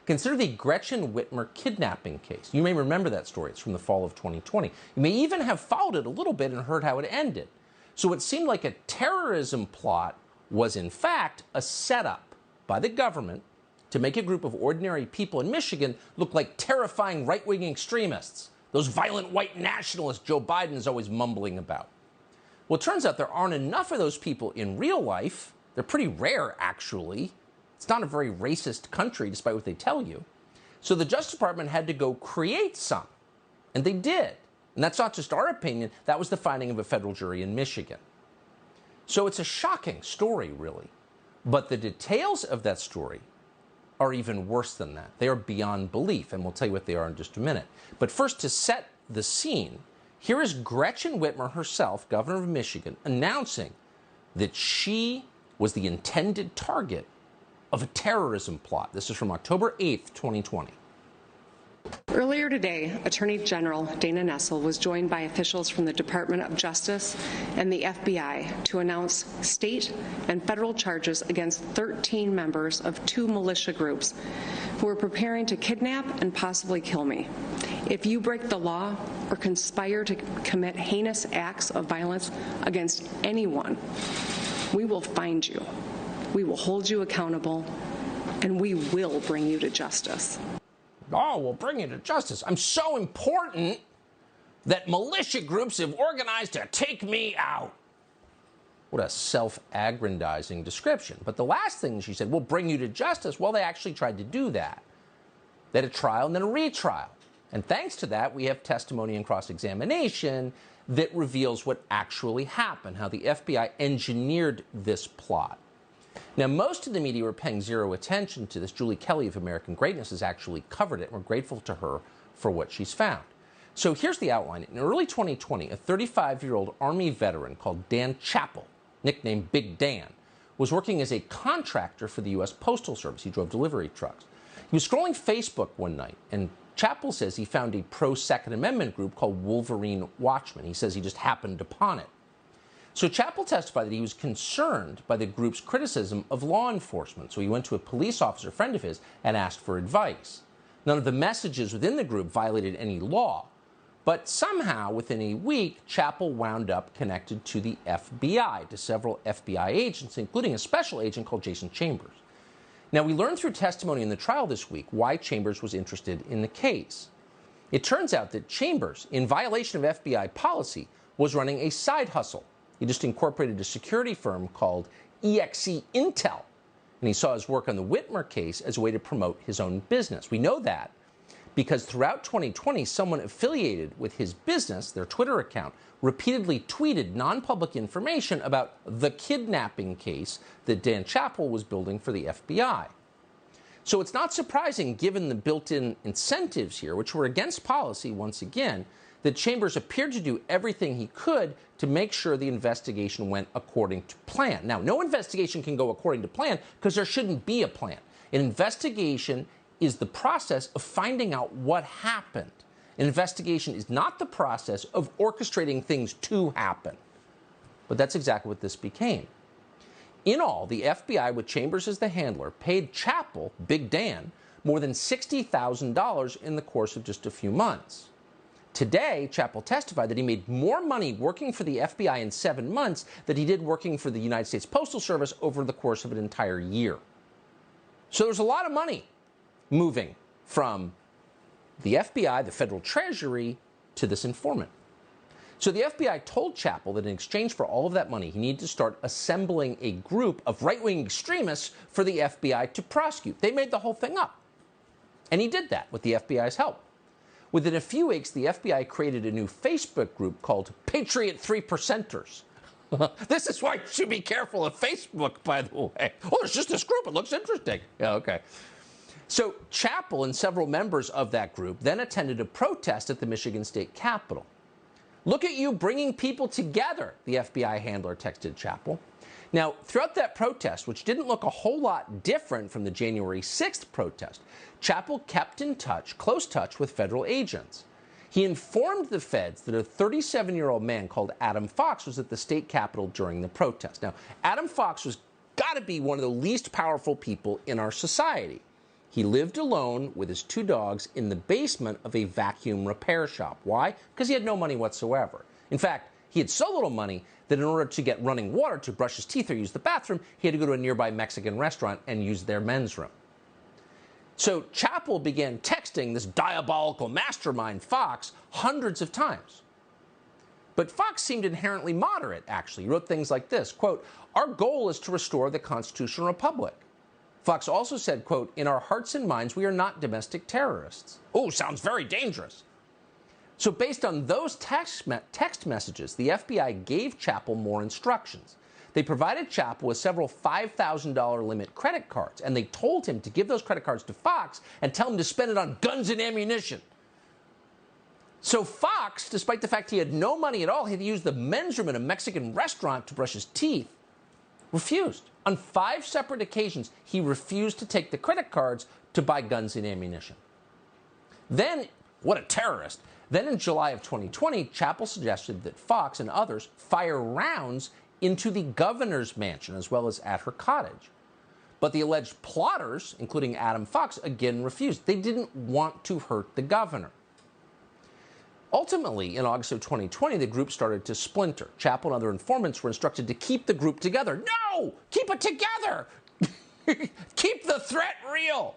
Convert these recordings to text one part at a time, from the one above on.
Consider the Gretchen Whitmer kidnapping case. You may remember that story. It's from the fall of 2020. You may even have followed it a little bit and heard how it ended. So it seemed like a terrorism plot was in fact a setup by the government to make a group of ordinary people in Michigan look like terrifying right-wing extremists, those violent white nationalists Joe Biden is always mumbling about. Well, it turns out there aren't enough of those people in real life. They're pretty rare, actually. It's not a very racist country, despite what they tell you. So the Justice Department had to go create some, and they did. And that's not just our opinion. That was the finding of a federal jury in Michigan. So it's a shocking story, really. But the details of that story are even worse than that. They are beyond belief, and we'll tell you what they are in just a minute. But first, to set the scene, here is Gretchen Whitmer herself, governor of Michigan, announcing that she was the intended target of a terrorism plot. This is from October 8th, 2020. Earlier today, Attorney General Dana Nessel was joined by officials from the Department of Justice and the FBI to announce state and federal charges against 13 members of 2 militia groups who are preparing to kidnap and possibly kill me. If you break the law or conspire to commit heinous acts of violence against anyone, we will find you, we will hold you accountable, and we will bring you to justice. Oh, we'll bring you to justice. I'm so important that militia groups have organized to take me out. What a self-aggrandizing description. But the last thing she said, we'll bring you to justice, well, they actually tried to do that. They had a trial and then a retrial. And thanks to that, we have testimony and cross-examination that reveals what actually happened, how the FBI engineered this plot. Now, most of the media were paying zero attention to this. Julie Kelly of American Greatness has actually covered it, and we're grateful to her for what she's found. So here's the outline. In early 2020, a 35-year-old Army veteran called Dan Chappell, nicknamed Big Dan, was working as a contractor for the U.S. Postal Service. He drove delivery trucks. He was scrolling Facebook one night, and Chappell says he found a pro-Second Amendment group called Wolverine Watchmen. He says he just happened upon it. So Chappell testified that he was concerned by the group's criticism of law enforcement. So he went to a police officer friend of his and asked for advice. None of the messages within the group violated any law. But somehow, within a week, Chappell wound up connected to the FBI, to several FBI agents, including a special agent called Jason Chambers. Now, we learned through testimony in the trial this week why Chambers was interested in the case. It turns out that Chambers, in violation of FBI policy, was running a side hustle. He just incorporated a security firm called EXE Intel, and he saw his work on the Whitmer case as a way to promote his own business. We know that because throughout 2020, someone affiliated with his business, their Twitter account, repeatedly tweeted non-public information about the kidnapping case that Dan Chappell was building for the FBI. So it's not surprising, given the built-in incentives here, which were against policy once again, that Chambers appeared to do everything he could to make sure the investigation went according to plan. Now, no investigation can go according to plan because there shouldn't be a plan. An investigation is the process of finding out what happened. An investigation is not the process of orchestrating things to happen. But that's exactly what this became. In all, the FBI, with Chambers as the handler, paid Chappell, Big Dan, more than $60,000 in the course of just a few months. Today, Chappell testified that he made more money working for the FBI in 7 months than he did working for the United States Postal Service over the course of an entire year. So there's a lot of money moving from the FBI, the Federal Treasury, to this informant. So the FBI told Chappell that in exchange for all of that money, he needed to start assembling a group of right-wing extremists for the FBI to prosecute. They made the whole thing up. And he did that with the FBI's help. Within a few weeks, the FBI created a new Facebook group called Patriot 3%ers. This is why you should be careful of Facebook, by the way. Oh, it's just this group. It looks interesting. Yeah, okay. So Chappell and several members of that group then attended a protest at the Michigan State Capitol. Look at you bringing people together, the FBI handler texted Chappell. Now, throughout that protest, which didn't look a whole lot different from the January 6th protest, Chappell kept in touch, close touch with federal agents. He informed the feds that a 37-year-old man called Adam Fox was at the state capitol during the protest. Now, Adam Fox was got to be one of the least powerful people in our society. He lived alone with his 2 dogs in the basement of a vacuum repair shop. Why? Because he had no money whatsoever. In fact, he had so little money that in order to get running water to brush his teeth or use the bathroom, he had to go to a nearby Mexican restaurant and use their men's room. So Chappell began texting this diabolical mastermind, Fox, hundreds of times. But Fox seemed inherently moderate, actually. He wrote things like this, quote, "Our goal is to restore the constitutional republic." Fox also said, quote, "In our hearts and minds, we are not domestic terrorists." Oh, sounds very dangerous. So based on those text messages, the FBI gave Chappell more instructions. They provided Chappell with several $5,000 limit credit cards, and they told him to give those credit cards to Fox and tell him to spend it on guns and ammunition. So Fox, despite the fact he had no money at all, he had to use the men's room in a Mexican restaurant to brush his teeth, refused. On 5 separate occasions, he refused to take the credit cards to buy guns and ammunition. Then, what a terrorist. Then in July of 2020, Chappell suggested that Fox and others fire rounds into the governor's mansion as well as at her cottage. But the alleged plotters, including Adam Fox, again refused. They didn't want to hurt the governor. Ultimately, in August of 2020, the group started to splinter. Chappell and other informants were instructed to keep the group together. No! Keep it together! Keep the threat real!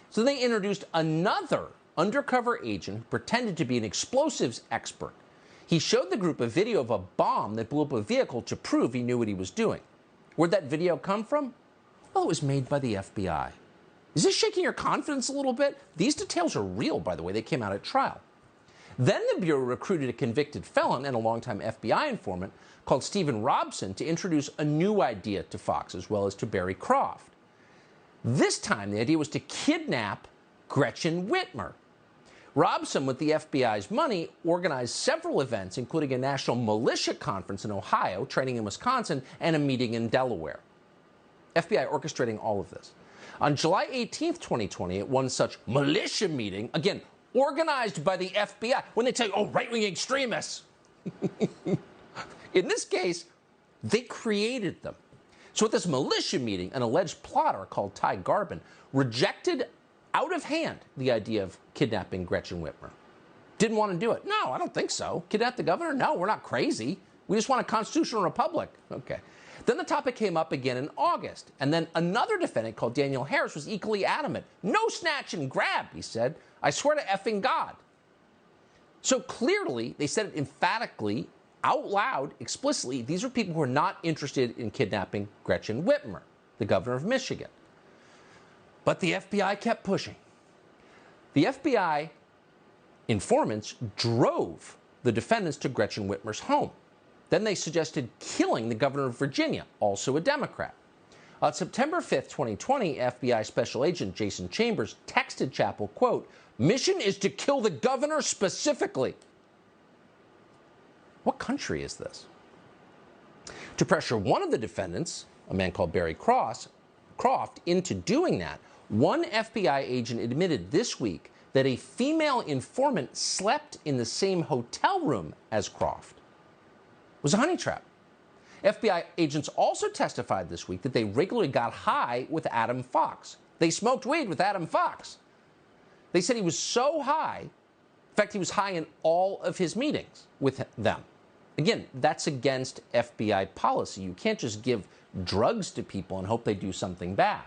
So they introduced another undercover agent who pretended to be an explosives expert. He showed the group a video of a bomb that blew up a vehicle to prove he knew what he was doing. Where'd that video come from? Well, it was made by the FBI. Is this shaking your confidence a little bit? These details are real, by the way. They came out at trial. Then the Bureau recruited a convicted felon and a longtime FBI informant called Stephen Robson to introduce a new idea to Fox as well as to Barry Croft. This time, the idea was to kidnap Gretchen Whitmer. Robson, with the FBI's money, organized several events, including a national militia conference in Ohio, training in Wisconsin, and a meeting in Delaware. FBI orchestrating all of this. On July 18th, 2020, at one such militia meeting, again, organized by the FBI, when they tell you, oh, right-wing extremists. In this case, they created them. So at this militia meeting, an alleged plotter called Ty Garbin rejected out of hand the idea of kidnapping Gretchen Whitmer. Didn't want to do it. No, I don't think so. Kidnap the governor? No, we're not crazy. We just want a constitutional republic. Okay. Then the topic came up again in August, and then another defendant called Daniel Harris was equally adamant. No snatch and grab, he said. I swear to effing God. So clearly, they said it emphatically, out loud, explicitly, these are people who are not interested in kidnapping Gretchen Whitmer, the governor of Michigan. But the FBI kept pushing. The FBI informants drove the defendants to Gretchen Whitmer's home. Then they suggested killing the governor of Virginia, also a Democrat. On September 5th, 2020, FBI Special Agent Jason Chambers texted Chappell, quote, "Mission is to kill the governor specifically." What country is this? To pressure one of the defendants, a man called Barry Croft, into doing that, one FBI agent admitted this week that a female informant slept in the same hotel room as Croft. It was a honey trap. FBI agents also testified this week that they regularly got high with Adam Fox. They smoked weed with Adam Fox. They said he was so high, in fact, he was high in all of his meetings with them. Again, that's against FBI policy. You can't just give drugs to people and hope they do something bad.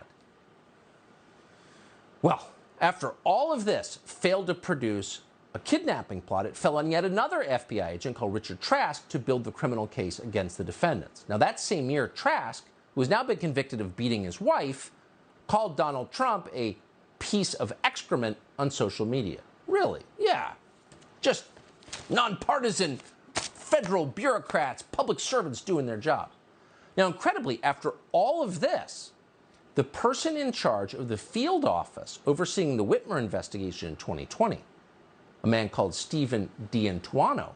Well, after all of this failed to produce a kidnapping plot, it fell on yet another FBI agent called Richard Trask to build the criminal case against the defendants. Now, that same year, Trask, who has now been convicted of beating his wife, called Donald Trump a piece of excrement on social media. Really? Yeah. Just nonpartisan federal bureaucrats, public servants doing their job. Now, incredibly, after all of this, the person in charge of the field office overseeing the Whitmer investigation in 2020, a man called Stephen D'Antuono,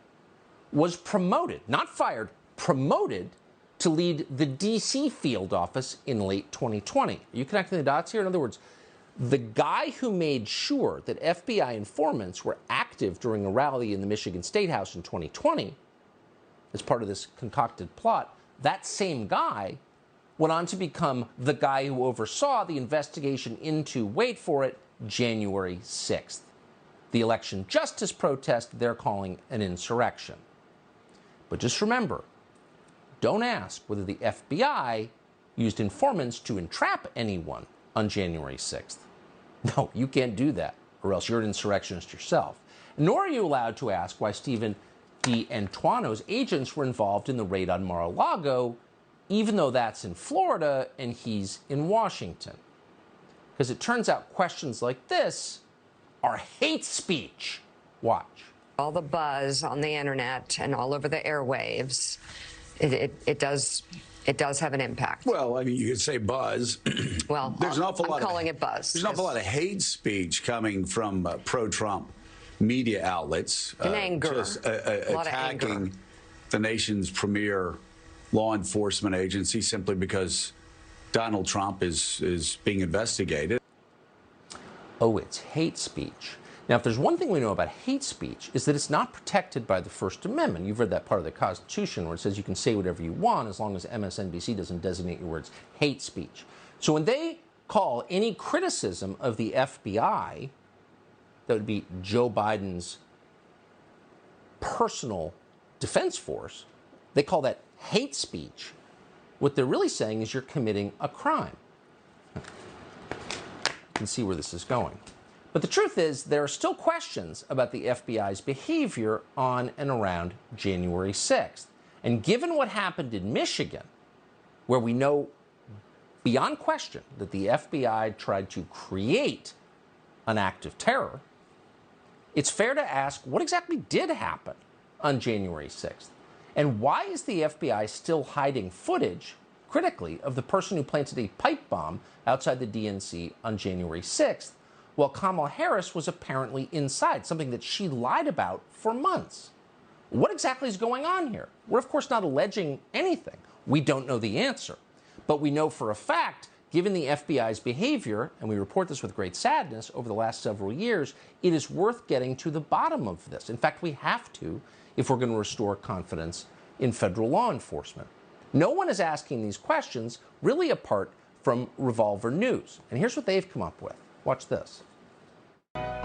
was promoted, not fired, promoted to lead the D.C. field office in late 2020. Are you connecting the dots here? In other words, the guy who made sure that FBI informants were active during a rally in the Michigan State House in 2020, as part of this concocted plot, that same guy went on to become the guy who oversaw the investigation into, wait for it, January 6th. The election justice protest they're calling an insurrection. But just remember, don't ask whether the FBI used informants to entrap anyone on January 6th. No, you can't do that, or else you're an insurrectionist yourself. Nor are you allowed to ask why Stephen D'Antuono's agents were involved in the raid on Mar-A-Lago, even though that's in Florida and he's in Washington. Because it turns out questions like this are hate speech. Watch. All the buzz on the internet and all over the airwaves, it does have an impact. Well, I mean, you could say buzz. Well, there's an awful lot. I'm calling it buzz. There's an awful lot of hate speech coming from pro-Trump media outlets, and anger, just attacking the nation's premier law enforcement agency simply because Donald Trump is being investigated. Oh, it's hate speech. Now, if there's one thing we know about hate speech, is that it's not protected by the First Amendment. You've read that part of the Constitution where it says you can say whatever you want as long as MSNBC doesn't designate your words hate speech. So when they call any criticism of the FBI, that would be Joe Biden's personal defense force, they call that hate speech. What they're really saying is you're committing a crime. You can see where this is going. But the truth is, there are still questions about the FBI's behavior on and around January 6th. And given what happened in Michigan, where we know beyond question that the FBI tried to create an act of terror, it's fair to ask what exactly did happen on January 6th? And why is the FBI still hiding footage, critically, of the person who planted a pipe bomb outside the DNC on January 6th? While Kamala Harris was apparently inside, something that she lied about for months. What exactly is going on here? We're, of course, not alleging anything. We don't know the answer. But we know for a fact, given the FBI's behavior, and we report this with great sadness over the last several years, it is worth getting to the bottom of this. In fact, we have to if we're going to restore confidence in federal law enforcement. No one is asking these questions, really apart from Revolver News. And here's what they've come up with. Watch this.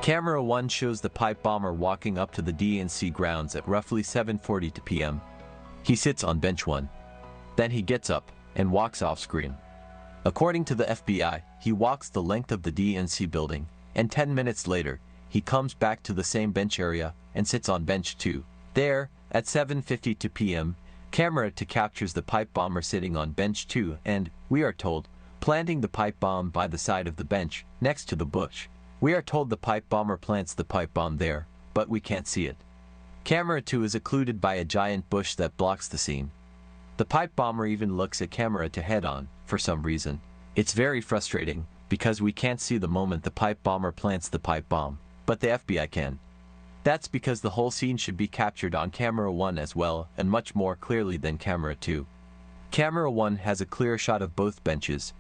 Camera 1 shows the pipe bomber walking up to the DNC grounds at roughly 7:40 p.m. He sits on bench 1. Then he gets up and walks off screen. According to the FBI, he walks the length of the DNC building, and 10 minutes later, he comes back to the same bench area and sits on bench 2. There, at 7:52 p.m., camera 2 captures the pipe bomber sitting on bench 2 and, we are told, planting the pipe bomb by the side of the bench, next to the bush. We are told the pipe bomber plants the pipe bomb there, but we can't see it. Camera 2 is occluded by a giant bush that blocks the scene. The pipe bomber even looks at camera 2 head-on, for some reason. It's very frustrating, because we can't see the moment the pipe bomber plants the pipe bomb, but the FBI can. That's because the whole scene should be captured on camera 1 as well, and much more clearly than camera 2. Camera 1 has a clear shot of both benches.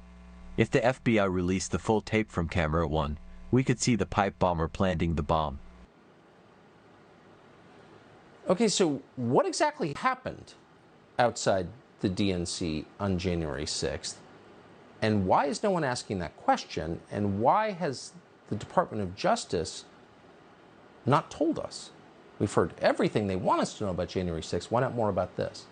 If the FBI released the full tape from camera 1, we could see the pipe bomber planting the bomb. Okay, so what exactly happened outside the DNC on January 6th? And why is no one asking that question? And why has the Department of Justice not told us? We've heard everything they want us to know about January 6th. Why not more about this?